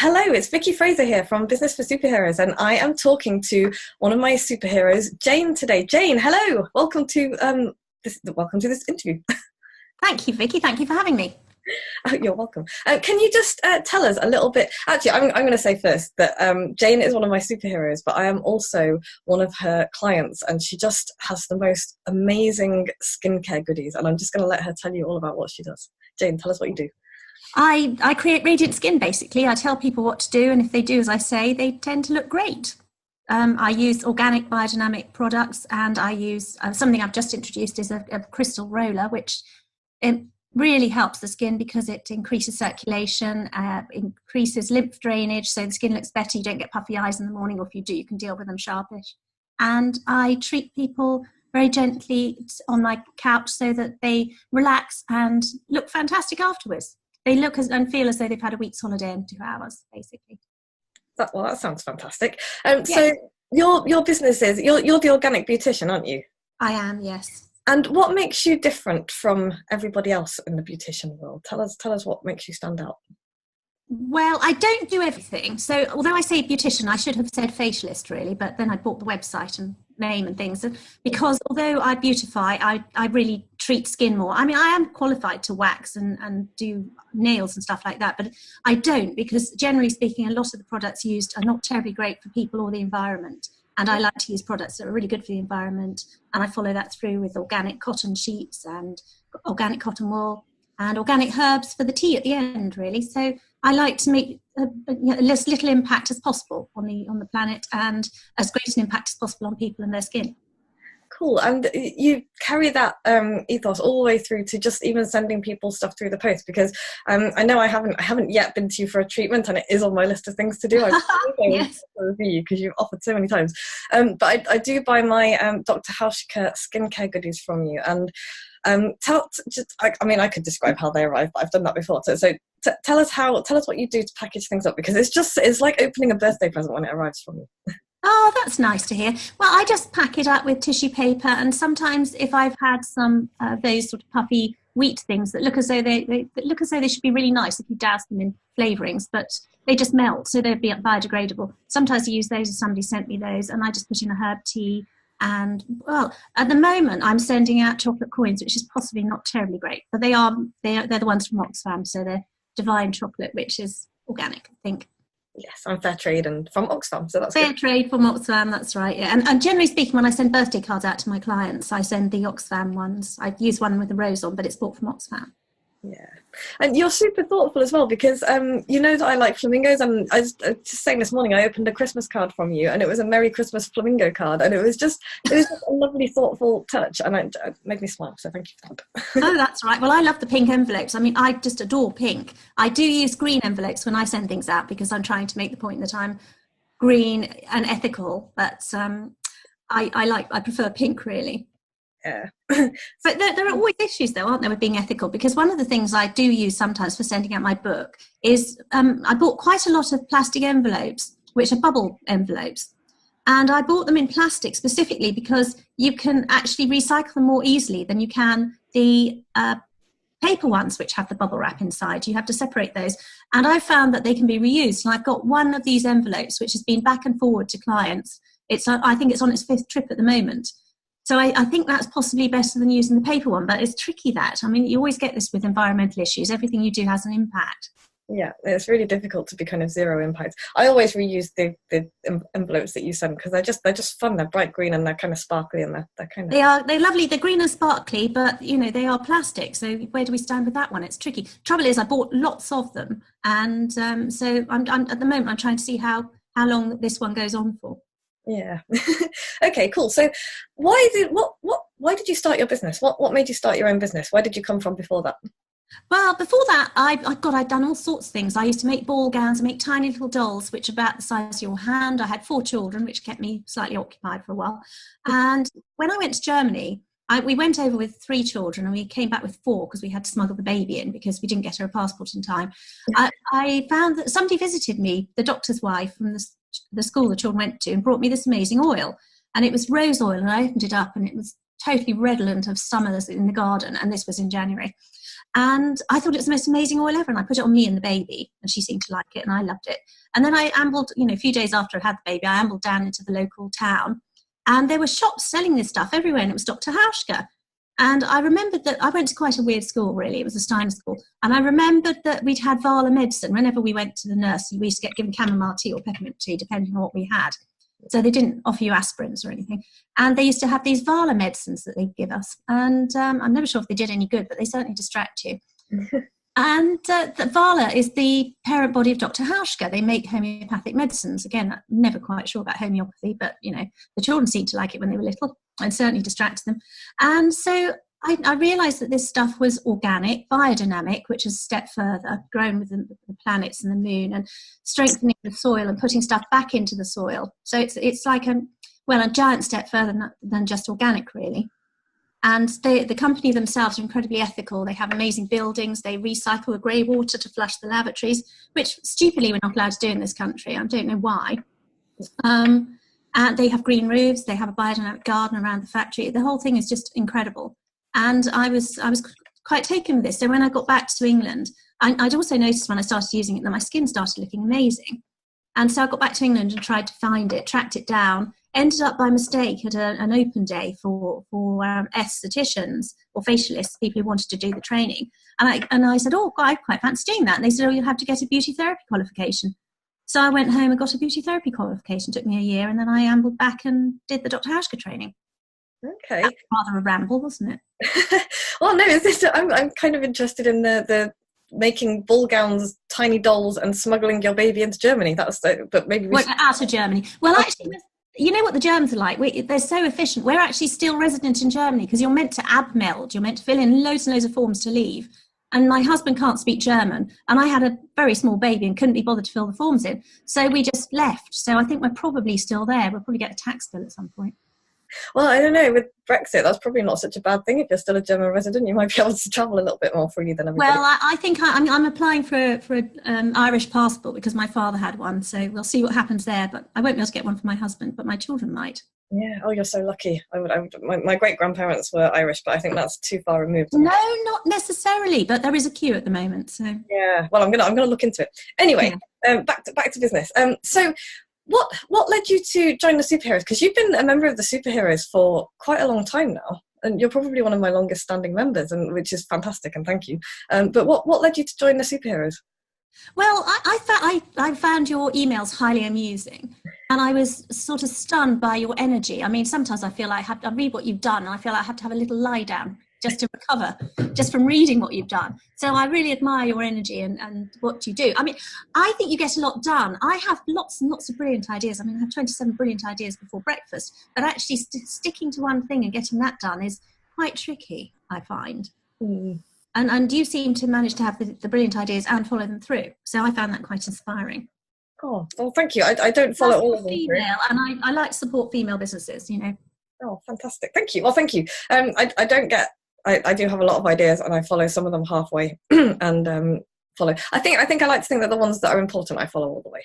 Hello, it's Vicky Fraser here from Business for Superheroes, and I am talking to one of my superheroes, Jane, today. Jane, hello. Welcome to this interview. Thank you, Vicky. Thank you for having me. Oh, you're welcome. Can you just tell us a little bit? Actually, I'm going to say first that Jane is one of my superheroes, but I am also one of her clients, and she just has the most amazing skincare goodies, and I'm just going to let her tell you all about what she does. Jane, tell us what you do. I create radiant skin, basically. I tell people what to do, and if they do as I say, they tend to look great. I use organic biodynamic products, and I use something I've just introduced is a crystal roller, which it really helps the skin because it increases circulation, increases lymph drainage, so the skin looks better. You don't get puffy eyes in the morning, or if you do, you can deal with them sharpish. And I treat people very gently on my couch so that they relax and look fantastic afterwards. They look and feel as though they've had a week's holiday in 2 hours, basically. That sounds fantastic. Yes. So your business is, you're the organic beautician, aren't you? I am, yes. And what makes you different from everybody else in the beautician world? Tell us what makes you stand out. Well, I don't do everything. So although I say beautician, I should have said facialist really, but then I bought the website and name and things. Because although I beautify, I really treat skin more. I mean, I am qualified to wax and do nails and stuff like that, but I don't, because generally speaking, a lot of the products used are not terribly great for people or the environment. And I like to use products that are really good for the environment. And I follow that through with organic cotton sheets and organic cotton wool and organic herbs for the tea at the end, really. So I like to make as little impact as possible on the planet and as great an impact as possible on people and their skin. Cool. And you carry that ethos all the way through to just even sending people stuff through the post, because I know I haven't yet been to you for a treatment, and it is on my list of things to do. I Yes. review you because you've offered so many times. But I do buy my Dr. Hauschka skincare goodies from you, and I could describe how they arrive, but I've done that before. So tell us what you do to package things up, because it's like opening a birthday present when it arrives from you. Oh, that's nice to hear. Well, I just pack it up with tissue paper, and sometimes if I've had some those sort of puffy wheat things that look as though they look as though they should be really nice if you douse them in flavourings, but they just melt, so they'd be biodegradable. Sometimes I use those, if somebody sent me those, and I just put in a herb tea. And well, at the moment, I'm sending out chocolate coins, which is possibly not terribly great, but they're the ones from Oxfam, so they're divine chocolate, which is organic, I think. Yes, I'm fair trade and from Oxfam, so that's fair good. trade from Oxfam, that's right. Yeah, and generally speaking, when I send birthday cards out to my clients, I send the Oxfam ones. I've used one with a rose on, but it's bought from Oxfam. Yeah, and you're super thoughtful as well, because you know that I like flamingos, and I was just saying this morning I opened a Christmas card from you, and it was a Merry Christmas flamingo card, and it was just a lovely, thoughtful touch, and it made me smile. So thank you for that. Oh, that's right. Well, I love the pink envelopes. I mean, I just adore pink. I do use green envelopes when I send things out because I'm trying to make the point that I'm green and ethical, but I prefer pink really. Yeah. But there are always issues though, aren't there, with being ethical? Because one of the things I do use sometimes for sending out my book is I bought quite a lot of plastic envelopes, which are bubble envelopes. And I bought them in plastic specifically because you can actually recycle them more easily than you can the paper ones, which have the bubble wrap inside. You have to separate those. And I found that they can be reused. And I've got one of these envelopes, which has been back and forward to clients. I think it's on its 5th trip at the moment. So I think that's possibly better than using the paper one, but it's tricky that. I mean, you always get this with environmental issues. Everything you do has an impact. Yeah, it's really difficult to be kind of zero impact. I always reuse the envelopes that you send because they're just fun. They're bright green and they're kind of sparkly, and they're kind of... They're lovely. They're green and sparkly, but they are plastic. So where do we stand with that one? It's tricky. Trouble is, I bought lots of them, and so I'm at the moment I'm trying to see how long this one goes on for. Yeah. Okay, cool. So why did you start your business? What made you start your own business? Where did you come from before that? Well, before that, I'd done all sorts of things. I used to make ball gowns and make tiny little dolls, which are about the size of your hand. I had 4 children, which kept me slightly occupied for a while. And when I went to Germany, we went over with 3 children and we came back with 4 because we had to smuggle the baby in because we didn't get her a passport in time. I found that somebody visited me, the doctor's wife from the school the children went to, and brought me this amazing oil. And it was rose oil, and I opened it up and it was totally redolent of summers in the garden, and this was in January. And I thought it was the most amazing oil ever, and I put it on me and the baby, and she seemed to like it, and I loved it. And then I ambled, a few days after I had the baby, I ambled down into the local town, and there were shops selling this stuff everywhere, and it was Dr. Hauschka. And I remembered that I went to quite a weird school, really. It was a Steiner school. And I remembered that we'd had Vala medicine. Whenever we went to the nursery, we used to get given chamomile tea or peppermint tea, depending on what we had. So they didn't offer you aspirins or anything. And they used to have these Vala medicines that they'd give us. And I'm never sure if they did any good, but they certainly distract you. And the Vala is the parent body of Dr. Hauschka. They make homeopathic medicines. Again, I'm never quite sure about homeopathy, but, the children seemed to like it when they were little, and certainly distracted them. And so I realised that this stuff was organic, biodynamic, which is a step further, grown with the planets and the moon, and strengthening the soil and putting stuff back into the soil. So it's like a giant step further than just organic, really. And the company themselves are incredibly ethical. They have amazing buildings. They recycle the grey water to flush the lavatories, which stupidly we're not allowed to do in this country. I don't know why. And they have green roofs. They have a biodynamic garden around the factory. The whole thing is just incredible. And I was quite taken with this. So when I got back to England, I'd also noticed when I started using it that my skin started looking amazing. And so I got back to England and tried to find it, tracked it down, ended up by mistake at an open day for estheticians or facialists, people who wanted to do the training. And I said, oh, God, I quite fancy doing that. And they said, oh, you'll have to get a beauty therapy qualification. So I went home and got a beauty therapy qualification. It took me a year, and then I ambled back and did the Dr. Hauschka training. Okay. That was rather a ramble, wasn't it? Well, no, I'm kind of interested in the making ball gowns, tiny dolls, and smuggling your baby into Germany. But maybe out of Germany. Well, actually, you know what the Germans are like? They're so efficient. We're actually still resident in Germany because you're meant to abmeld. You're meant to fill in loads and loads of forms to leave. And my husband can't speak German, and I had a very small baby and couldn't be bothered to fill the forms in. So we just left. So I think we're probably still there. We'll probably get a tax bill at some point. Well, I don't know. With Brexit, that's probably not such a bad thing. If you're still a German resident, you might be able to travel a little bit more freely than everybody. Well, I think I'm applying for an Irish passport because my father had one. So we'll see what happens there. But I won't be able to get one for my husband, but my children might. Yeah. Oh, you're so lucky. My great-grandparents were Irish, but I think that's too far removed. No, not necessarily, but there is a queue at the moment. So yeah. Well, I'm gonna look into it. Anyway, back to business. So what led you to join the superheroes? Because you've been a member of the superheroes for quite a long time now, and you're probably one of my longest-standing members, and which is fantastic. And thank you. But what led you to join the superheroes? Well, I found your emails highly amusing, and I was sort of stunned by your energy. I mean, sometimes I feel like I read what you've done, and I feel like I have to have a little lie down just to recover, just from reading what you've done. So I really admire your energy and what you do. I mean, I think you get a lot done. I have lots and lots of brilliant ideas. I mean, I have 27 brilliant ideas before breakfast, but actually sticking to one thing and getting that done is quite tricky, I find. Mm. And you seem to manage to have the brilliant ideas and follow them through. So I found that quite inspiring. Oh, well, thank you. I don't follow all of them through. And I like to support female businesses, Oh, fantastic. Thank you. Well, thank you. I do have a lot of ideas, and I follow some of them halfway and follow. I think I like to think that the ones that are important, I follow all the way.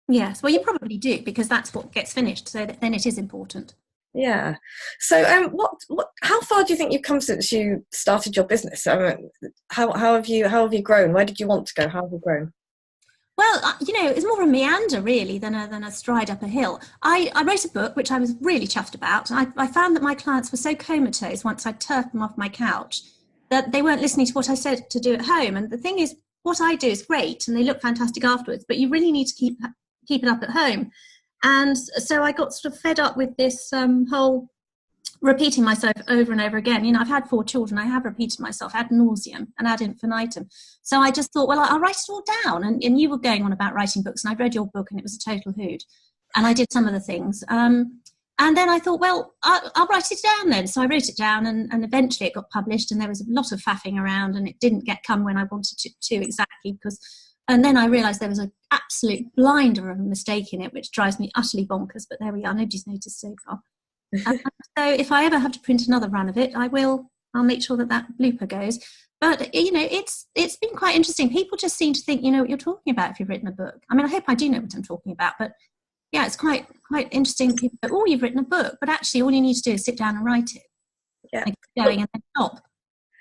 Yes, well, you probably do, because that's what gets finished. So then it is important. Yeah. So, how far do you think you've come since you started your business? How have you grown? Where did you want to go? How have you grown? Well, it's more of a meander really than a stride up a hill. I wrote a book, which I was really chuffed about. I found that my clients were so comatose once I turfed them off my couch that they weren't listening to what I said to do at home. And the thing is, what I do is great, and they look fantastic afterwards, but you really need to keep it up at home. And so I got sort of fed up with this whole repeating myself over and over again. I've had 4 children. I have repeated myself ad nauseum and ad infinitum. So I just thought, well, I'll write it all down. And you were going on about writing books, and I read your book, and it was a total hoot. And I did some of the things. And then I thought, well, I'll write it down then. So I wrote it down, and eventually it got published, and there was a lot of faffing around, and it didn't come when I wanted to exactly, and then I realised there was an absolute blinder of a mistake in it, which drives me utterly bonkers. But there we are. Nobody's noticed so far. So if I ever have to print another run of it, I'll make sure that blooper goes. But, it's been quite interesting. People just seem to think you know what you're talking about if you've written a book. I mean, I hope I do know what I'm talking about. But, yeah, it's quite interesting. People go, oh, you've written a book. But actually, all you need to do is sit down and write it. going and then stop.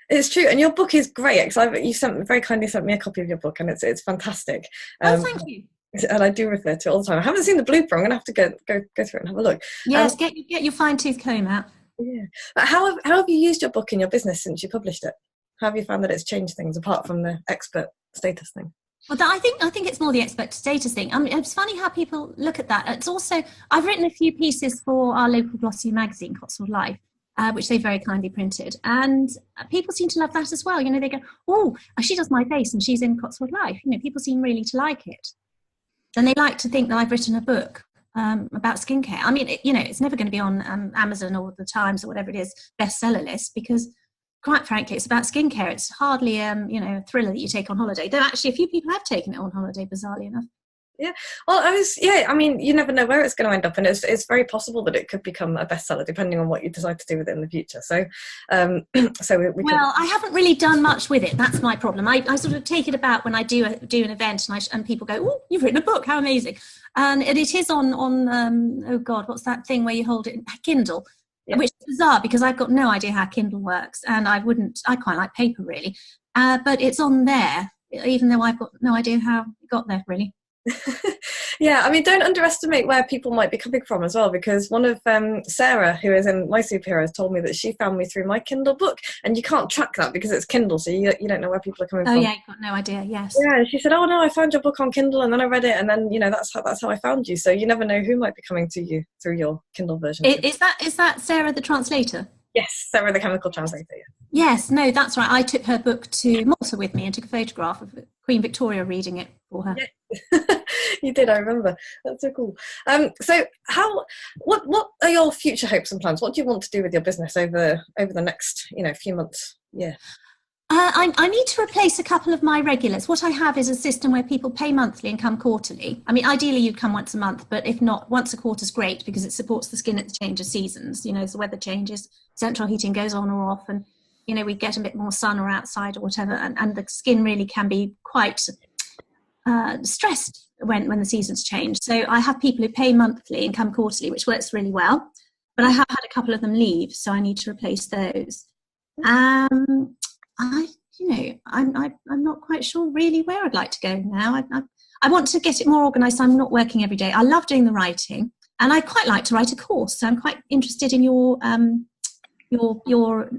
It's true, and your book is great because you very kindly sent me a copy of your book, and it's fantastic. Thank you. And I do refer to it all the time. I haven't seen the blueprint. I'm going to have to go through it and have a look. Yes, get your fine tooth comb out. Yeah. But how have you used your book in your business since you published it? How have you found that it's changed things apart from the expert status thing? Well, I think it's more the expert status thing. I mean, it's funny how people look at that. It's also, I've written a few pieces for our local glossy magazine, Cotswold Life, which they very kindly printed. And people seem to love that as well. You know, they go, oh, she does my face and she's in Cotswold Life. You know, people seem really to like it. And they like to think that I've written a book about skincare. I mean, it's never going to be on Amazon or the Times or whatever it is, bestseller list, because quite frankly, it's about skincare. It's hardly, a thriller that you take on holiday. Though actually a few people have taken it on holiday, bizarrely enough. Yeah. Well, I mean, you never know where it's going to end up, and it's very possible that it could become a bestseller depending on what you decide to do with it in the future. So, I haven't really done much with it. That's my problem. I sort of take it about when I do an event, and people go, "Oh, you've written a book? How amazing!" And it is on oh God, what's that thing where you hold it? Kindle. Yeah. Which is bizarre because I've got no idea how Kindle works, and I quite like paper really, but it's on there, even though I've got no idea how it got there really. Yeah, I mean, don't underestimate where people might be coming from as well, because one of Sarah, who is in My Superheroes, told me that she found me through my Kindle book, and you can't track that because it's Kindle, so you don't know where people are coming from. Oh yeah, you've got no idea. Yes. Yeah, she said, "Oh no, I found your book on Kindle, and then I read it, and then that's how I found you." So you never know who might be coming to you through your Kindle version. Is that Sarah the translator? Yes, Sarah the chemical translator. Yeah. Yes, no, that's right. I took her book to Malta with me and took a photograph of Queen Victoria reading it for her. Yeah. You did, I remember. That's so cool. So what are your future hopes and plans? What do you want to do with your business over the next few months? Yeah. I need to replace a couple of my regulars. What I have is a system where people pay monthly and come quarterly. I mean, ideally you'd come once a month, but if not, once a quarter is great because it supports the skin at the change of seasons. As the weather changes, central heating goes on or off, and we get a bit more sun or outside or whatever, and the skin really can be quite stressed when the seasons change. So I have people who pay monthly and come quarterly, which works really well. But I have had a couple of them leave, so I need to replace those. I'm not quite sure really where I'd like to go now. I want to get it more organised. I'm not working every day. I love doing the writing, and I'd quite like to write a course. So I'm quite interested in your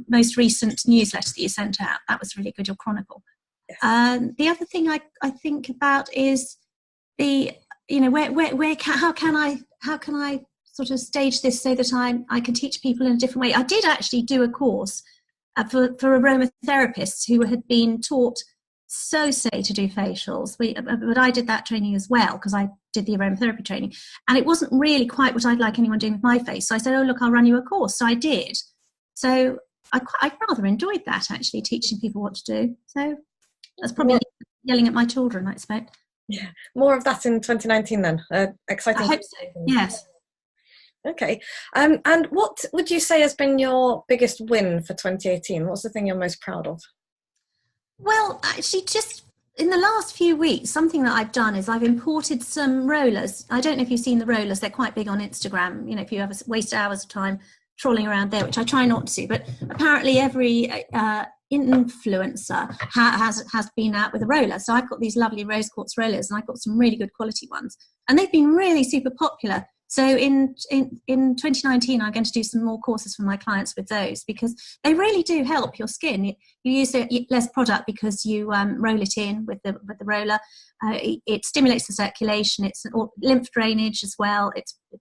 most recent newsletter that you sent out. That was really good, your chronicle. Yes. The other thing I think about is how can I sort of stage this so that I can teach people in a different way. I did actually do a course for aromatherapists who had been taught to do facials. But I did that training as well because I did the aromatherapy training, and it wasn't really quite what I'd like anyone doing with my face. So I said, "Oh look, I'll run you a course." So I did. So I rather enjoyed that, actually, teaching people what to do. So that's probably yelling at my children, I expect. Yeah, more of that in 2019 then. Exciting. I hope so. Yes. Okay. And what would you say has been your biggest win for 2018? What's the thing you're most proud of? Well, actually, just in the last few weeks, something that I've done is I've imported some rollers. I don't know if you've seen the rollers. They're quite big on Instagram. If you ever waste hours of time trolling around there, which I try not to, but apparently every influencer has been out with a roller. So I've got these lovely rose quartz rollers, and I've got some really good quality ones, and they've been really super popular. So in 2019, I'm going to do some more courses for my clients with those, because they really do help your skin. You use less product because you roll it in with the roller. It stimulates the circulation. It's lymph drainage as well.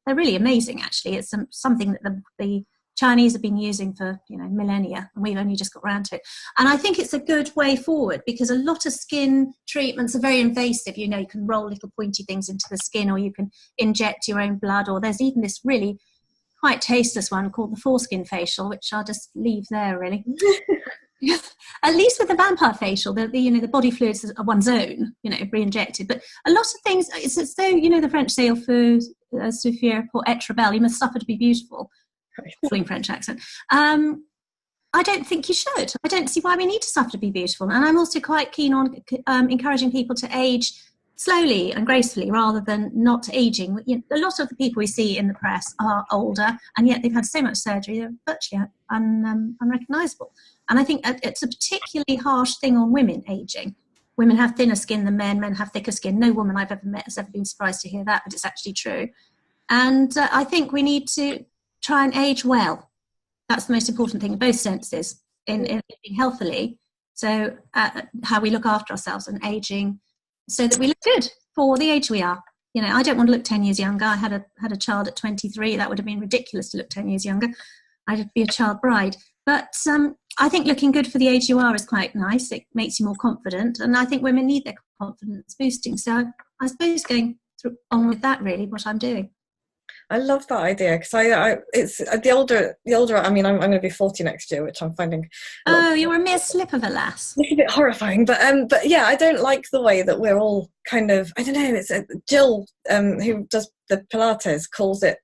They're really amazing, actually. It's something that the Chinese have been using for millennia, and we've only just got around to it. And I think it's a good way forward, because a lot of skin treatments are very invasive. You can roll little pointy things into the skin, or you can inject your own blood, or there's even this really quite tasteless one called the foreskin facial, which I'll just leave there really. At least with the vampire facial, the body fluids are one's own, re-injected. But a lot of things, it's as though, the French say, "Il faut souffrir pour être belle," you must suffer to be beautiful. Fluent French accent. I don't think you should. I don't see why we need to suffer to be beautiful. And I'm also quite keen on encouraging people to age slowly and gracefully rather than not aging. You know, a lot of the people we see in the press are older, and yet they've had so much surgery they're virtually unrecognisable. And I think it's a particularly harsh thing on women aging. Women have thinner skin than men, men have thicker skin. No woman I've ever met has ever been surprised to hear that, but it's actually true. And I think we need to try and age well. That's the most important thing in both senses, in living healthily. So how we look after ourselves and aging so that we look good for the age we are. You know, I don't want to look 10 years younger. I had a child at 23. That would have been ridiculous to look 10 years younger. I'd be a child bride. But I think looking good for the age you are is quite nice. It makes you more confident. And I think women need their confidence boosting. So I suppose going on with that, really, what I'm doing. I love that idea because it's the older. I mean, I'm going to be 40 next year, which I'm finding. Oh, you're a mere slip of a lass. A bit horrifying, but yeah, I don't like the way that we're all kind of. I don't know. It's Jill, who does the Pilates, calls it.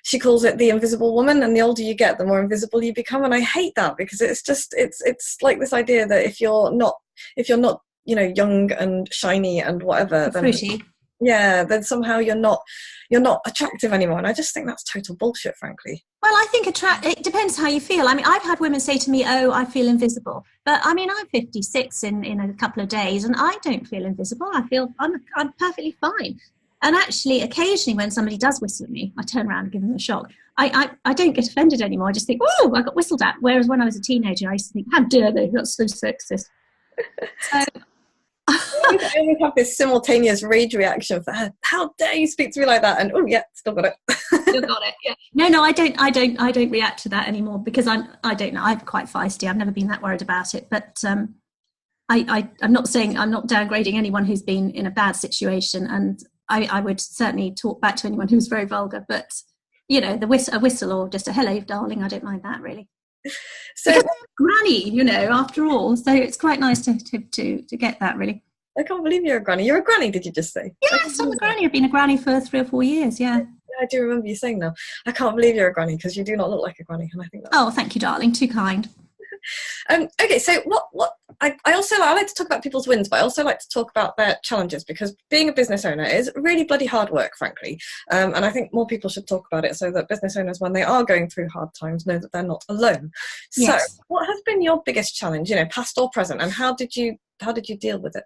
She calls it the invisible woman, and the older you get, the more invisible you become. And I hate that because it's like this idea that if you're not, young and shiny and whatever, then fruity. Yeah, then somehow you're not attractive anymore. And I just think that's total bullshit, frankly. Well, I think it depends how you feel. I mean, I've had women say to me, oh, I feel invisible. But I mean, I'm 56 in a couple of days and I don't feel invisible. I feel I'm perfectly fine. And actually, occasionally when somebody does whistle at me, I turn around and give them a shock. I don't get offended anymore. I just think, oh, I got whistled at. Whereas when I was a teenager, I used to think, how dare they? That's so sexist. So I always have this simultaneous rage reaction for her. How dare you speak to me like that? And oh yeah, still got it. Still got it. Yeah. No, I don't react to that anymore because I don't know. I'm quite feisty. I've never been that worried about it. But I'm not downgrading anyone who's been in a bad situation, and I would certainly talk back to anyone who's very vulgar. But you know, a whistle or just a hello, darling, I don't mind that really. So because I'm granny, after all, so it's quite nice to get that really. I can't believe you're a granny. You're a granny, did you just say? Yes, I'm a granny. I've been a granny for 3 or 4 years, yeah. I do remember you saying now. I can't believe you're a granny because you do not look like a granny, and I think that's... Oh, thank you, darling. Too kind. Okay, so what I like to talk about people's wins, but I also like to talk about their challenges because being a business owner is really bloody hard work, frankly. And I think more people should talk about it so that business owners, when they are going through hard times, know that they're not alone. Yes. So what has been your biggest challenge, past or present, and how did you deal with it?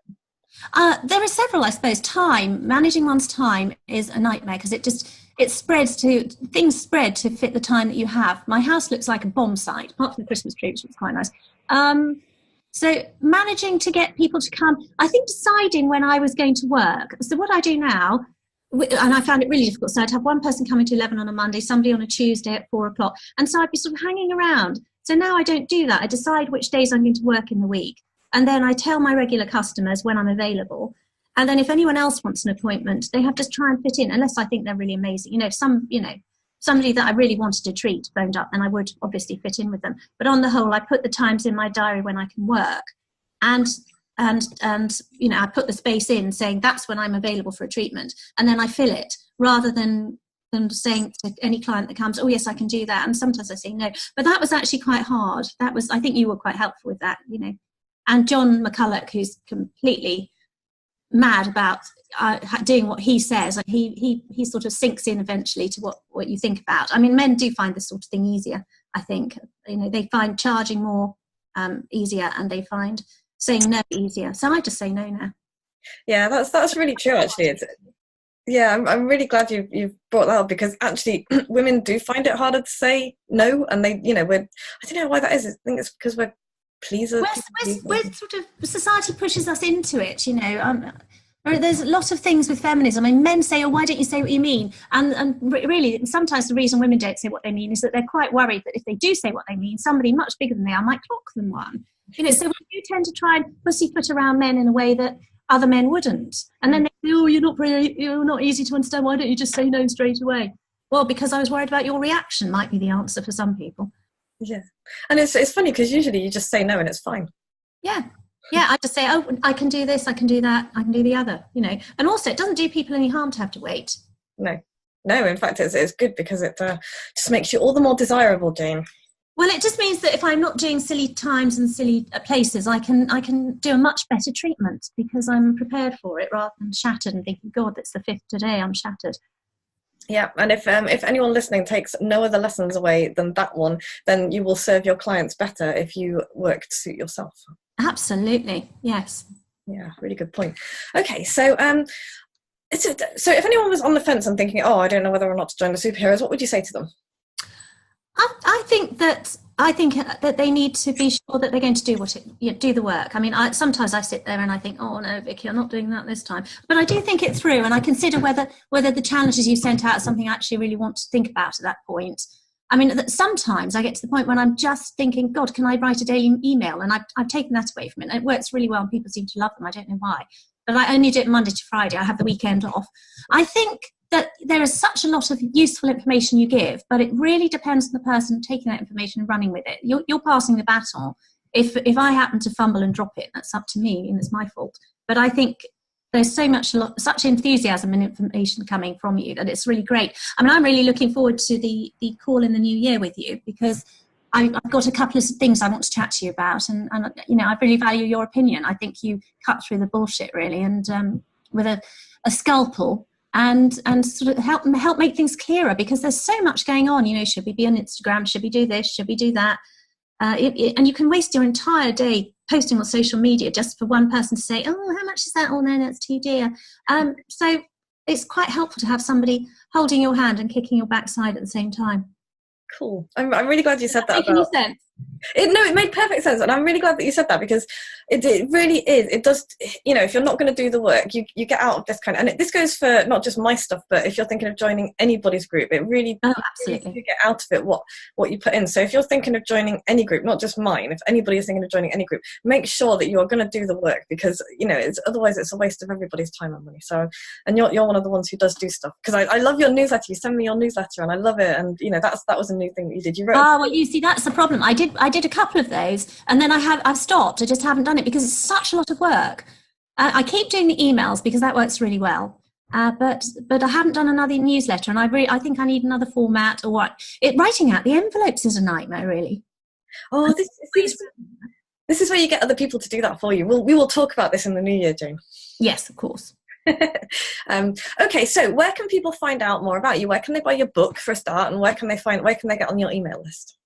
There are several, I suppose. Managing one's time is a nightmare because things spread to fit the time that you have. My house looks like a bomb site, apart from the Christmas tree, which was quite nice. So managing to get people to come, I think deciding when I was going to work. So what I do now, and I found it really difficult, so I'd have one person coming to 11 on a Monday, somebody on a Tuesday at 4 o'clock, and so I'd be sort of hanging around. So now I don't do that. I decide which days I'm going to work in the week. And then I tell my regular customers when I'm available. And then if anyone else wants an appointment, they have to try and fit in, unless I think they're really amazing. If somebody that I really wanted to treat phoned up, then I would obviously fit in with them. But on the whole, I put the times in my diary when I can work. And I put the space in saying that's when I'm available for a treatment. And then I fill it rather than saying to any client that comes, oh yes, I can do that. And sometimes I say no. But that was actually quite hard. I think you were quite helpful with that, And John McCulloch, who's completely mad about doing what he says, and he sort of sinks in eventually to what you think about. I mean, men do find this sort of thing easier, I think. They find charging more easier, and they find saying no easier. So I just say no now. Yeah, that's really true, actually. I'm really glad you've brought that up because actually women do find it harder to say no, and they, I don't know why that is. I think it's because we're pleaser. We're sort of, society pushes us into it, there's a lot of things with feminism. I mean, men say, oh, why don't you say what you mean? And really, sometimes the reason women don't say what they mean is that they're quite worried that if they do say what they mean, somebody much bigger than they are might clock them one. So we do tend to try and pussyfoot around men in a way that other men wouldn't. And then they say, oh, you're not easy to understand. Why don't you just say no straight away? Well, because I was worried about your reaction might be the answer for some people. Yeah. And it's funny because usually you just say no and it's fine. Yeah, I just say, oh, I can do this, I can do that, I can do the other, And also, it doesn't do people any harm to have to wait. No, in fact, it's good because it just makes you all the more desirable, Jane. Well, it just means that if I'm not doing silly times and silly places, I can do a much better treatment because I'm prepared for it rather than shattered and thinking, God, it's the 5th today, I'm shattered. Yeah, and if anyone listening takes no other lessons away than that one, then you will serve your clients better if you work to suit yourself. Absolutely, yes. Yeah, really good point. Okay, so so if anyone was on the fence and thinking, oh, I don't know whether or not to join the superheroes, what would you say to them? I think that they need to be sure that they're going to do the work. I mean, sometimes I sit there and I think, oh no, Vicky, I'm not doing that this time. But I do think it through, and I consider whether the challenges you sent out are something I actually really want to think about at that point. I mean, sometimes I get to the point when I'm just thinking, God, can I write a daily email? And I've taken that away from it. And it works really well, and people seem to love them. I don't know why, but I only do it Monday to Friday. I have the weekend off. I think that there is such a lot of useful information you give, but it really depends on the person taking that information and running with it. You're passing the baton. If I happen to fumble and drop it, that's up to me and it's my fault. But I think there's such enthusiasm and information coming from you that it's really great. I mean, I'm really looking forward to the call in the new year with you because I've got a couple of things I want to chat to you about, and I really value your opinion. I think you cut through the bullshit really, and with a scalpel. And sort of help make things clearer because there's so much going on. Should we be on Instagram? Should we do this? Should we do that? And you can waste your entire day posting on social media just for one person to say, oh, how much is that? Oh, no, that's too dear. So it's quite helpful to have somebody holding your hand and kicking your backside at the same time. Cool. I'm really glad you said that. Making any sense? It made perfect sense, and I'm really glad that you said that because it really is. It does, if you're not going to do the work, you get out of this kind of, and this goes for not just my stuff, but if you're thinking of joining anybody's group, it really, absolutely, you get out of it what you put in. So if you're thinking of joining any group, not just mine, if anybody is thinking of joining any group, make sure that you are going to do the work because otherwise it's a waste of everybody's time and money. So, and you're one of the ones who does do stuff because I love your newsletter. You send me your newsletter and I love it, and that was a new thing that you did. You wrote. Well, you see, that's the problem. I did a couple of those, and then I've stopped. I just haven't done it because it's such a lot of work. I keep doing the emails because that works really well, but I haven't done another newsletter, and I think I need another format or what. Writing out the envelopes is a nightmare, really. Oh, this is where you get other people to do that for you. We will talk about this in the new year, Jane. Yes, of course. Okay, so where can people find out more about you? Where can they buy your book for a start, and where can they get on your email list?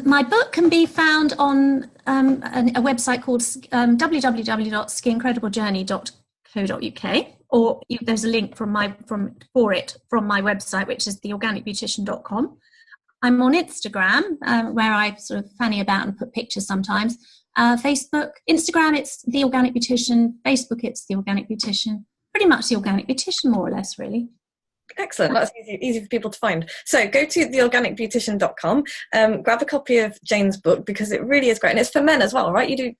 My book can be found on a website called www.skincrediblejourney.co.uk, or there's a link from my website, which is theorganicbeautician.com. I'm on Instagram, where I sort of fanny about and put pictures sometimes. Facebook, Instagram, it's The Organic Beautician. Facebook, it's The Organic Beautician. Pretty much The Organic Beautician, more or less, really. Excellent. That's easy for people to find. So go to theorganicbeautician.com, grab a copy of Jane's book because it really is great, and it's for men as well, right? You do.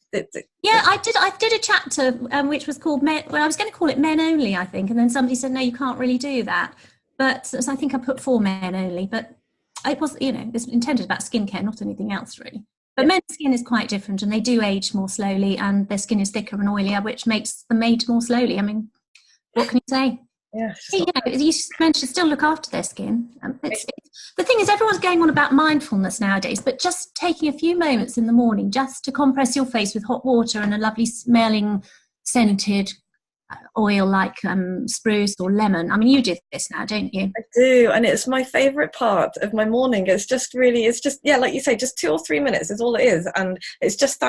Yeah, I did a chapter which was called Men. Well, I was going to call it Men Only, I think, and then somebody said no, you can't really do that. But so I think I put for men only. But it was, it's intended about skincare, not anything else really. But men's skin is quite different, and they do age more slowly, and their skin is thicker and oilier, which makes them age more slowly. I mean, what can you say? Yeah, men should still look after their skin. The thing is, everyone's going on about mindfulness nowadays, but just taking a few moments in the morning just to compress your face with hot water and a lovely smelling scented oil like spruce or lemon. I mean, you do this now, don't you? I do, and it's my favourite part of my morning. It's just like you say, just 2 or 3 minutes is all it is, and it's just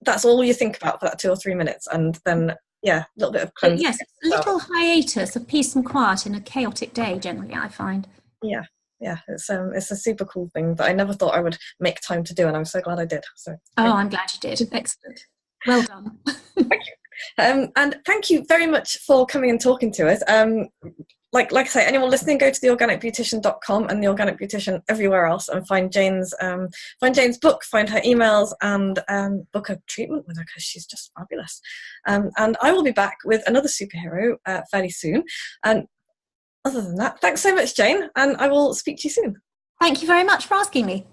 that's all you think about for that 2 or 3 minutes, and then a little bit of cleansing. Yes, a little hiatus of peace and quiet in a chaotic day, generally, I find. Yeah, it's a super cool thing that I never thought I would make time to do, and I'm so glad I did. So. I'm glad you did. Excellent. Well done. Thank you. And thank you very much for coming and talking to us. Like I say, anyone listening, go to theorganicbeautician.com and The Organic Beautician everywhere else, and find Jane's book, find her emails, and book a treatment with her because she's just fabulous. And I will be back with another superhero fairly soon. And other than that, thanks so much, Jane, and I will speak to you soon. Thank you very much for asking me.